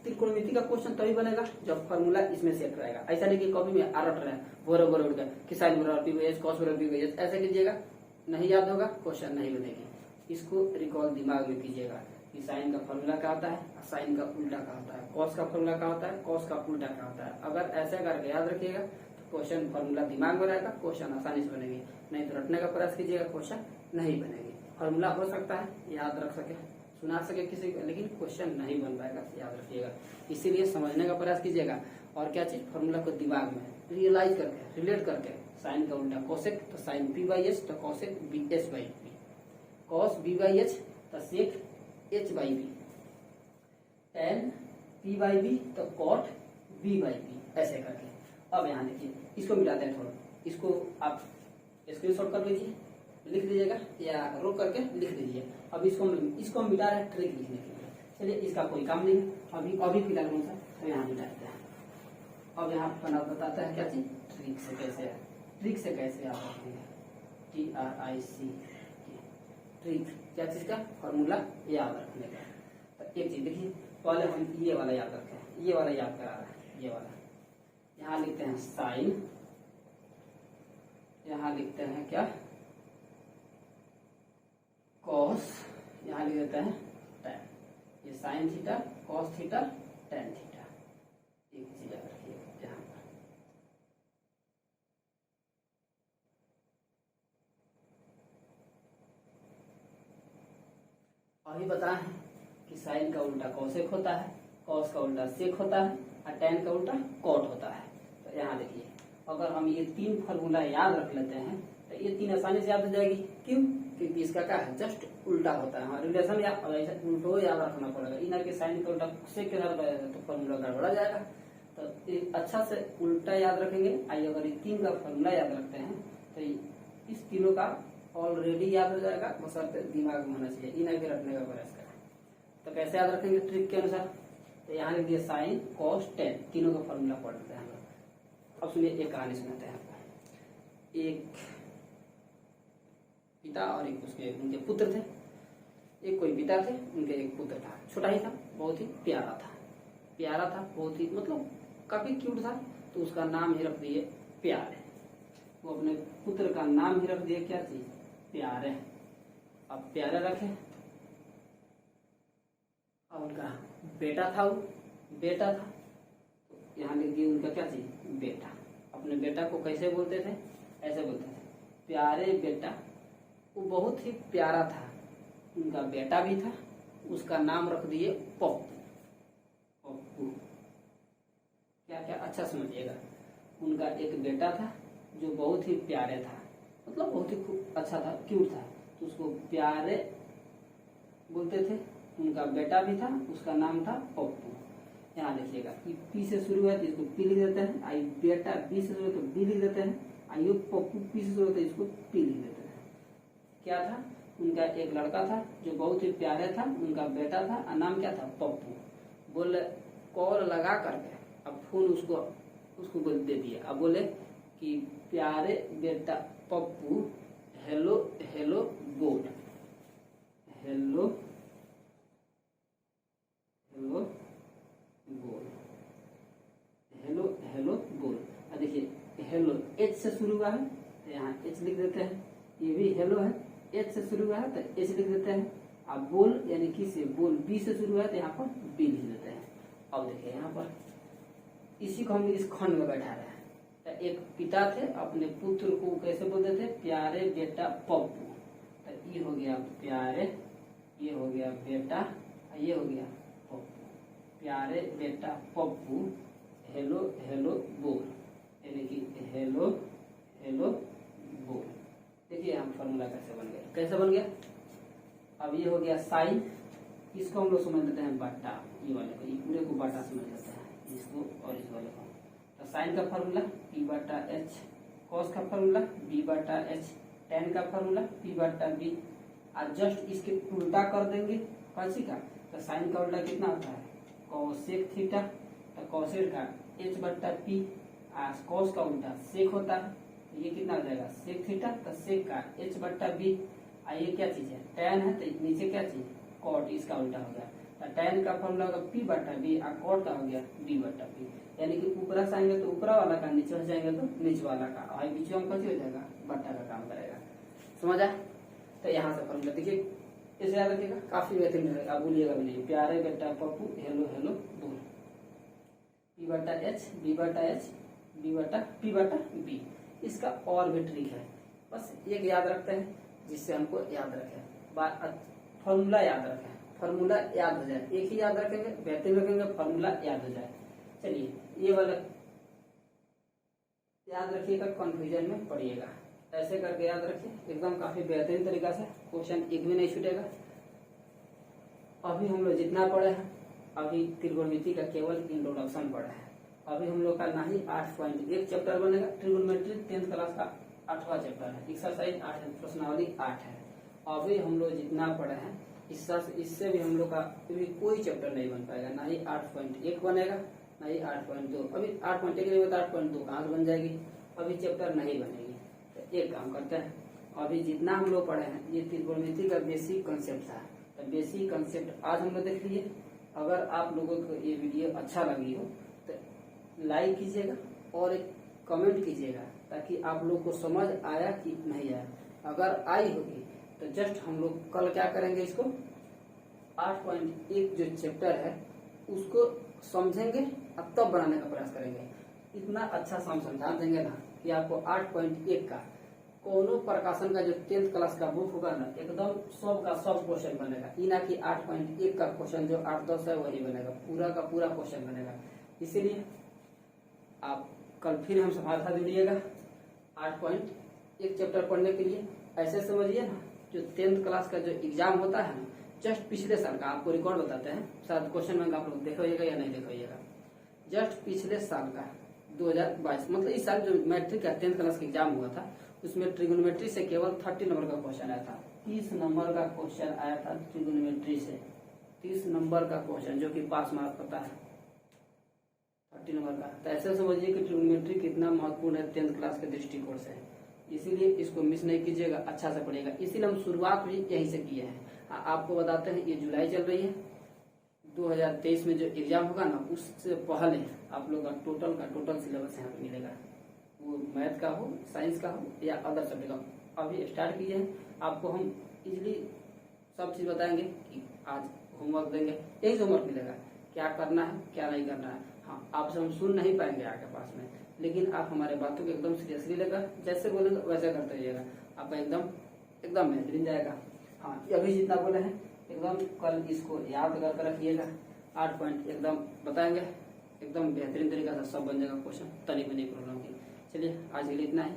त्रिकोणमिति का क्वेश्चन तभी बनेगा जब फॉर्मूला इसमें सेट रहेगा। ऐसा नहीं कि कॉपी में आरट रहे बोरे बोरे उठ गए कि साइन बराबर पी बाई एच, कॉस बराबर पी बाई एच, ऐसे कीजिएगा नहीं याद होगा, क्वेश्चन नहीं बनेगी। इसको रिकॉल दिमाग में कीजिएगा कि साइन का फॉर्मूला क्या होता है, साइन का उल्टा क्या होता है, कॉस का फॉर्मूला क्या होता है, कॉस का उल्टा क्या होता है। अगर ऐसे करके याद रखिएगा तो क्वेश्चन फॉर्मूला दिमाग में रहेगा, क्वेश्चन आसानी से बनेगी। नहीं तो रटने का प्रयास कीजिएगा, क्वेश्चन नहीं बनेगी। फॉर्मूला हो सकता है याद रख सके, सुना सके किसी को, लेकिन क्वेश्चन नहीं बन पाएगा, याद रखिएगा। इसीलिए समझने का प्रयास कीजिएगा। और क्या चीज, फॉर्मूला को दिमाग में रियलाइज करके, रिलेट करके, साइन का उल्टा कोसेक तो साइन पी बाई एच तो cosec B H by P, cos B by H तो sec H by B, tan P by B तो कॉट बी बाई बी, ऐसे करके। अब यहाँ देखिए इसको मिटाते हैं थोड़ा, इसको आप स्क्रीनशॉट कर लीजिए, लिख दीजिएगा या रोक करके लिख दीजिए। अब इसको मिटा रहे हैं ट्रिक लिखने के लिए। चलिए इसका कोई काम नहीं है, अभी फिलहाल कौन सा तो यहाँ मिटाते हैं। अब यहाँ बना बताता है क्या चीज, ट्रिक से कैसे, ट्रिक से कैसे आप रखेंगे, TRIC ट्रिक, क्या चीज का फॉर्मूला याद रखने का। तो एक चीज देखिए, पहले हम ये वाला याद रखें, ये वाला याद करा रहा है, ये वाला यहाँ लिखते हैं साइन, यहाँ लिखते हैं क्या कॉस, यहाँ लिख देते हैं टेन, ये sine theta, cos theta, tan theta. एक चीज याद रखिए यहाँ पर, अभी बताए कि साइन का उल्टा कॉसेक होता है, कॉस का उल्टा सेक होता है और टेन का उल्टा कॉट होता है। तो यहाँ देखिए अगर हम ये तीन फॉर्मूला याद रख लेते हैं तो ये तीन आसानी से याद हो जाएगी। क्यों, क्योंकि इसका क्या है, जस्ट उल्टा होता है। हाँ रिलेशन या उल्टो याद रखना पड़ेगा, इनर के साइन का उल्टा सेक के साथ तो फॉर्मूला गड़बड़ा जाएगा। तो अच्छा से उल्टा याद रखेंगे। आइए अगर ये तीन का फॉर्मूला याद रखते हैं तो इस तीनों का ऑलरेडी याद हो जाएगा, बशर्ते दिमाग में होना चाहिए, इनर के रखने का प्रयास करें। तो कैसे याद रखेंगे ट्रिक के अनुसार, तो यहाँ लिख दिया साइन कॉस टेन, तीनों का फॉर्मूला पढ़ लेते हैं हम लोग। अब सुनिए एक कहानी सुनाते हैं आपको। एक पिता और एक उसके उनके पुत्र थे। एक कोई पिता थे, उनके एक पुत्र था, छोटा ही था, बहुत ही प्यारा था, प्यारा था बहुत ही, मतलब काफी क्यूट था। तो उसका नाम ही रख दिए प्यारे। वो अपने पुत्र का नाम ही रख दिए क्या चीज, प्यारे। अब प्यारे रखे। अब उनका बेटा था, वो बेटा था, तो यहाँ लिख दिए उनका क्या चीज, बेटा। अपने बेटा को कैसे बोलते थे, ऐसे बोलते थे प्यारे बेटा। वो बहुत ही प्यारा था, उनका बेटा भी था, उसका नाम रख दिए पप्पू। पप्पू क्या क्या, अच्छा समझिएगा। उनका एक बेटा था जो बहुत ही प्यारे था, मतलब बहुत ही अच्छा था, क्यूट था, तो उसको प्यारे बोलते थे। उनका बेटा भी था, उसका नाम था पप्पू। यहाँ देखिएगा पी से शुरू है तो इसको पी लिख देते हैं, आई बेटा बी से शुरू है तो बी लिख देते हैं, आइयो पप्पू पी से शुरू है तो इसको पी लिख देते हैं। क्या था, उनका एक लड़का था जो बहुत ही प्यारे था, उनका बेटा था और नाम क्या था, पप्पू। बोले कॉल लगा करके, अब फोन उसको बोल दे दिया। अब बोले कि प्यारे बेटा पप्पू हेलो हेलो बोल, हेलो हेलो बोल, हेलो हेलो बोल। अब देखिए हेलो एच से शुरू हुआ है तो यहाँ एच लिख देते हैं, ये भी हेलो है, एच से शुरू हुआ है तो एच लिख देते हैं। अब बोल यानी कि से बोल बी से शुरू हुआ है तो यहाँ पर बी लिख देते हैं। अब देखिए यहाँ पर इसी को हम इस खंड में बैठा रहे हैं। तो एक पिता थे, अपने पुत्र को कैसे बोलते थे, प्यारे बेटा पप्पू। तो ये हो गया प्यारे, ये हो गया बेटा, ये हो गया पप्पू। प्यारे बेटा पप्पू हेलो हेलो बोल, यानी कि हेलो हेलो बोल। देखिए यहाँ फॉर्मूला कैसे बन गया, कैसे बन गया। अब ये हो गया साइन इसको हम लोग समझ लेते हैं बट्टा, ये वाले को, ये पूरे को बट्टा समझ लेते हैं इसको और इस वाले को। तो साइन का फार्मूला P बटा H, कॉस का फार्मूला B बटा H, टेन का फार्मूला P बटा B। आज जस्ट इसके उल्टा कर देंगे कौन का, तो साइन का उल्टा कितना होता है कोसेक थीटा, तो कोसेक का H बटा P, आज कॉस का उल्टा सेक होता है, ये कितना हो जाएगा सेक थीटा, तो सेक का H बटा B। ये क्या चीज है टैन है, तो नीचे क्या चीज कॉट, इसका उल्टा हो गया, तो टैन का फॉर्मूला होगा P बटा B और कॉट का हो गया B बटा B। यानी कि ऊपरा से आएंगे तो ऊपरा वाला का, नीचे से जाएंगे तो नीचे वाला का, और बीच में कैसे हो जाएगा बट्टा का काम करेगा। समझ आए? तो यहाँ से फॉर्मूला देखिए, इसे याद रखिएगा, काफी बेहतरीन रहेगा, आप भूलिएगा भी नहीं। प्यारे बेटा पप्पू हेलो हेलो बोल, P बटा H B बटा H B बटा P बटा B। इसका और भी ट्रिक है, बस एक याद रखते हैं जिससे हमको याद रखें, फॉर्मूला याद रखें, फॉर्मूला याद हो जाए, एक ही याद रखेंगे बेहतरीन रखेंगे, फॉर्मूला याद हो जाए। चलिए ये वाला याद रखिएगा, कंफ्यूजन में पड़िएगा, ऐसे करके याद रखिए, एकदम काफी बेहतरीन तरीका से क्वेश्चन एक भी नहीं छूटेगा। अभी हम लोग जितना पढ़े हैं, अभी त्रिकोणमिति का केवल इंट्रोडक्शन पढ़ा है। अभी हम लोग का ना ही 8.1 चैप्टर बनेगा, ट्रिगोनोमेट्री 10th क्लास का 8वां चैप्टर है, एक्सरसाइज 8 है, प्रश्नावली 8 है। अभी हम लोग जितना पढ़े हैं इससे भी हम लोग का भी कोई चैप्टर नहीं बन पाएगा, ना ही 8.1 बनेगा, ना ही 8.2। अभी 8.1 नहीं होता 8.2 कहाँ से बन जाएगी, अभी चैप्टर नहीं बनेगी। तो एक काम करते हैं, अभी जितना हम लोग पढ़े हैं ये त्रिकोणमिति का बेसिक कंसेप्ट था, तो बेसिक कंसेप्ट आज हम लोग देख लिए। अगर आप लोगों को ये वीडियो अच्छा लगी हो तो लाइक कीजिएगा और एक कमेंट कीजिएगा, ताकि आप लोग को समझ आया कि नहीं आया। अगर आई होगी तो जस्ट हम लोग कल क्या करेंगे, इसको 8.1 जो चैप्टर है उसको समझेंगे और तब बनाने का प्रयास करेंगे। इतना अच्छा से हम समझा देंगे ना कि आपको 8.1 का कोनो प्रकाशन का जो 10th क्लास का बुक होगा ना, एकदम सब का सब क्वेश्चन बनेगा, ई ना कि 8.1 का क्वेश्चन जो 8-10 है वही बनेगा, पूरा का पूरा क्वेश्चन बनेगा। इसीलिए आप कल फिर हम हमारे साथ जुड़िएगा 8.1 चैप्टर पढ़ने के लिए। ऐसे समझिए ना, जो 10th क्लास का जो एग्जाम होता है ना, जस्ट पिछले साल का आपको रिकॉर्ड बताते हैं, शायद क्वेश्चन बैंक आप लोग देखिएगा या नहीं देखिएगा। जस्ट पिछले साल का 2022 मतलब इस साल जो मैट्रिक का 10th क्लास का एग्जाम हुआ था, उसमें ट्रिगोनोमेट्री से केवल 30 नंबर का क्वेश्चन आया था। 30 नंबर का क्वेश्चन आया था ट्रिगोनोमेट्री से, 30 नंबर का क्वेश्चन जो कि पास मार्क होता है 30 नंबर का। तो ऐसे समझिए कि ट्रिगोनोमेट्री कितना महत्वपूर्ण है 10th क्लास के दृष्टिकोण से, इसीलिए इसको मिस नहीं कीजिएगा, अच्छा से पढ़िएगा। इसीलिए हम शुरुआत भी यहीं से किए हैं। आपको बताते हैं, ये जुलाई चल रही है, 2023 में जो एग्जाम होगा ना, उससे पहले आप लोग का टोटल सिलेबस यहाँ पे मिलेगा, वो मैथ का हो, साइंस का हो या अदर सब्जेक्ट का। अभी स्टार्ट किए हैं, आपको हम इजीली सब चीज बताएंगे कि आज होमवर्क देंगे, यही होमवर्क मिलेगा, क्या करना है क्या नहीं करना है। हाँ, आपसे हम सुन नहीं पाएंगे आपके पास में, लेकिन आप हमारे बातों को एकदम सीरियसली लेकर जैसे बोलेंगे वैसे करते रहिएगा, आपका एकदम बेहतरीन जाएगा। हाँ, अभी जितना बोले हैं एकदम कल इसको याद करके रखिएगा। 8 पॉइंट एकदम बताएंगे, एकदम बेहतरीन तरीका से सब बन जाएगा क्वेश्चन, तनी बनी प्रॉब्लम की। चलिए आज के लिए इतना ही।